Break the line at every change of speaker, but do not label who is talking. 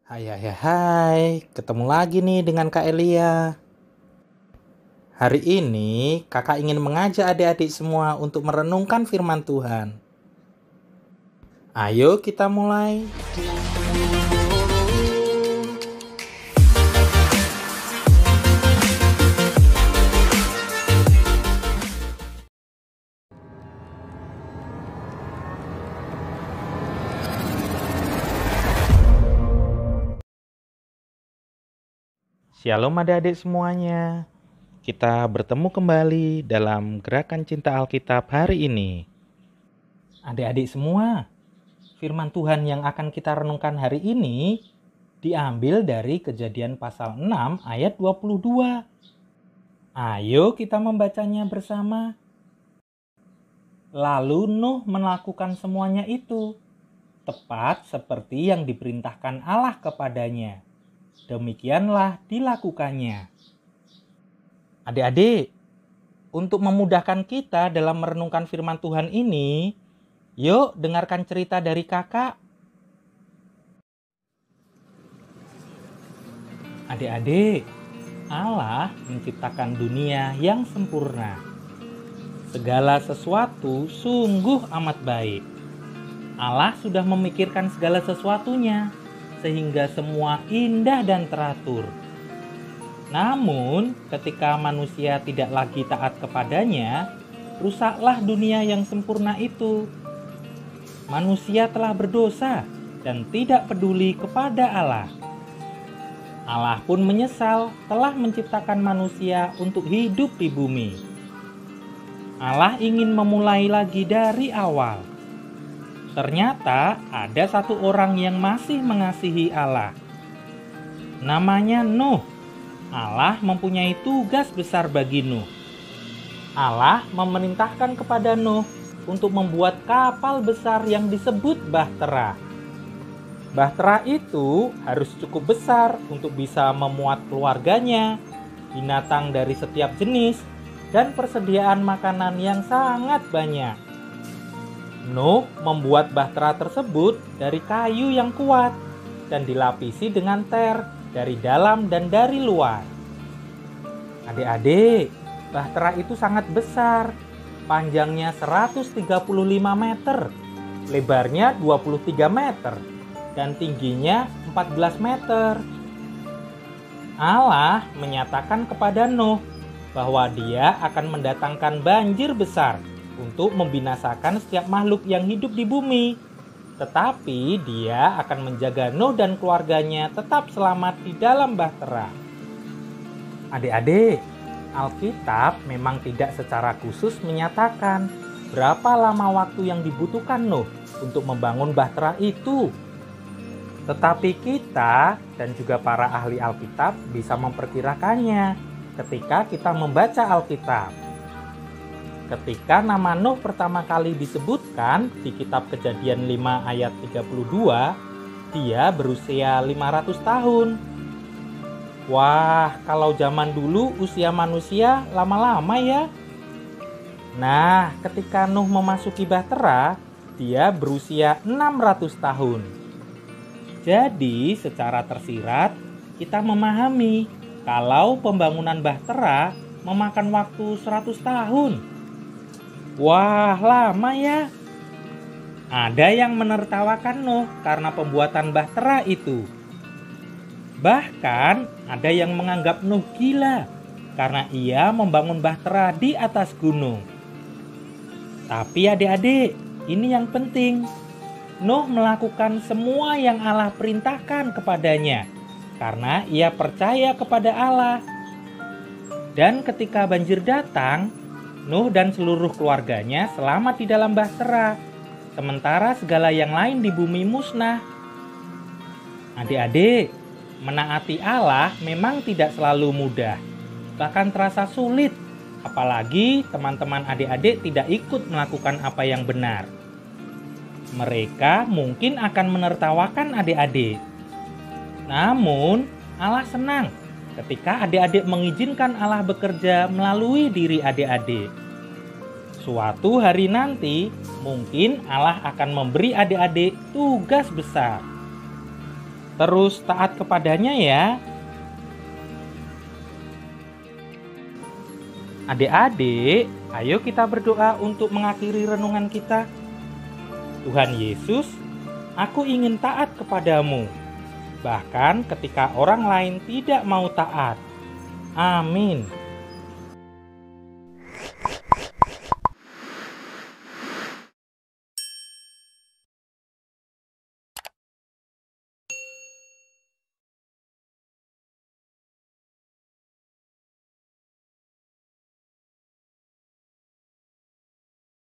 Hai hai hai hai, ketemu lagi nih dengan Kak Elia. Hari ini kakak ingin mengajak adik-adik semua untuk merenungkan firman Tuhan. Ayo kita mulai. Shalom adik-adik semuanya. Kita bertemu kembali dalam gerakan cinta Alkitab hari ini. Adik-adik semua, firman Tuhan yang akan kita renungkan hari ini diambil dari Kejadian pasal 6 ayat 22. Ayo kita membacanya bersama. Lalu Nuh melakukan semuanya itu, tepat seperti yang diperintahkan Allah kepadanya. Demikianlah dilakukannya. Adik-adik, untuk memudahkan kita dalam merenungkan firman Tuhan ini, yuk dengarkan cerita dari kakak. Adik-adik, Allah menciptakan dunia yang sempurna. Segala sesuatu sungguh amat baik. Allah sudah memikirkan segala sesuatunya, sehingga semua indah dan teratur. Namun, ketika manusia tidak lagi taat kepadanya, rusaklah dunia yang sempurna itu. Manusia telah berdosa dan tidak peduli kepada Allah. Allah pun menyesal telah menciptakan manusia untuk hidup di bumi. Allah ingin memulai lagi dari awal. Ternyata ada satu orang yang masih mengasihi Allah. Namanya Nuh. Allah mempunyai tugas besar bagi Nuh. Allah memerintahkan kepada Nuh untuk membuat kapal besar yang disebut bahtera. Bahtera itu harus cukup besar untuk bisa memuat keluarganya, binatang dari setiap jenis, dan persediaan makanan yang sangat banyak. Nuh membuat bahtera tersebut dari kayu yang kuat dan dilapisi dengan ter dari dalam dan dari luar. Adik-adik, bahtera itu sangat besar. Panjangnya 135 meter, lebarnya 23 meter, dan tingginya 14 meter. Allah menyatakan kepada Nuh bahwa Dia akan mendatangkan banjir besar untuk membinasakan setiap makhluk yang hidup di bumi. Tetapi Dia akan menjaga Nuh dan keluarganya tetap selamat di dalam bahtera. Adik-adik, Alkitab memang tidak secara khusus menyatakan berapa lama waktu yang dibutuhkan Nuh untuk membangun bahtera itu. Tetapi kita dan juga para ahli Alkitab bisa memperkirakannya ketika kita membaca Alkitab. Ketika nama Nuh pertama kali disebutkan di kitab Kejadian 5 ayat 32, dia berusia 500 tahun. Wah, kalau zaman dulu usia manusia lama-lama ya. Nah, ketika Nuh memasuki bahtera, dia berusia 600 tahun. Jadi, secara tersirat, kita memahami kalau pembangunan bahtera memakan waktu 100 tahun. Wah, lama ya. Ada yang menertawakan Nuh karena pembuatan bahtera itu. Bahkan ada yang menganggap Nuh gila karena ia membangun bahtera di atas gunung. Tapi adik-adik, ini yang penting. Nuh melakukan semua yang Allah perintahkan kepadanya karena ia percaya kepada Allah. Dan ketika banjir datang, Nuh dan seluruh keluarganya selamat di dalam bahtera, sementara segala yang lain di bumi musnah. Adik-adik, menaati Allah memang tidak selalu mudah, bahkan terasa sulit, apalagi teman-teman adik-adik tidak ikut melakukan apa yang benar. Mereka mungkin akan menertawakan adik-adik. Namun, Allah senang ketika adik-adik mengizinkan Allah bekerja melalui diri adik-adik. Suatu hari nanti, mungkin Allah akan memberi adik-adik tugas besar. terus taat kepadanya ya. Adik-adik, ayo kita berdoa untuk mengakhiri renungan kita. Tuhan Yesus, aku ingin taat kepadamu, bahkan ketika orang lain tidak mau taat. Amin.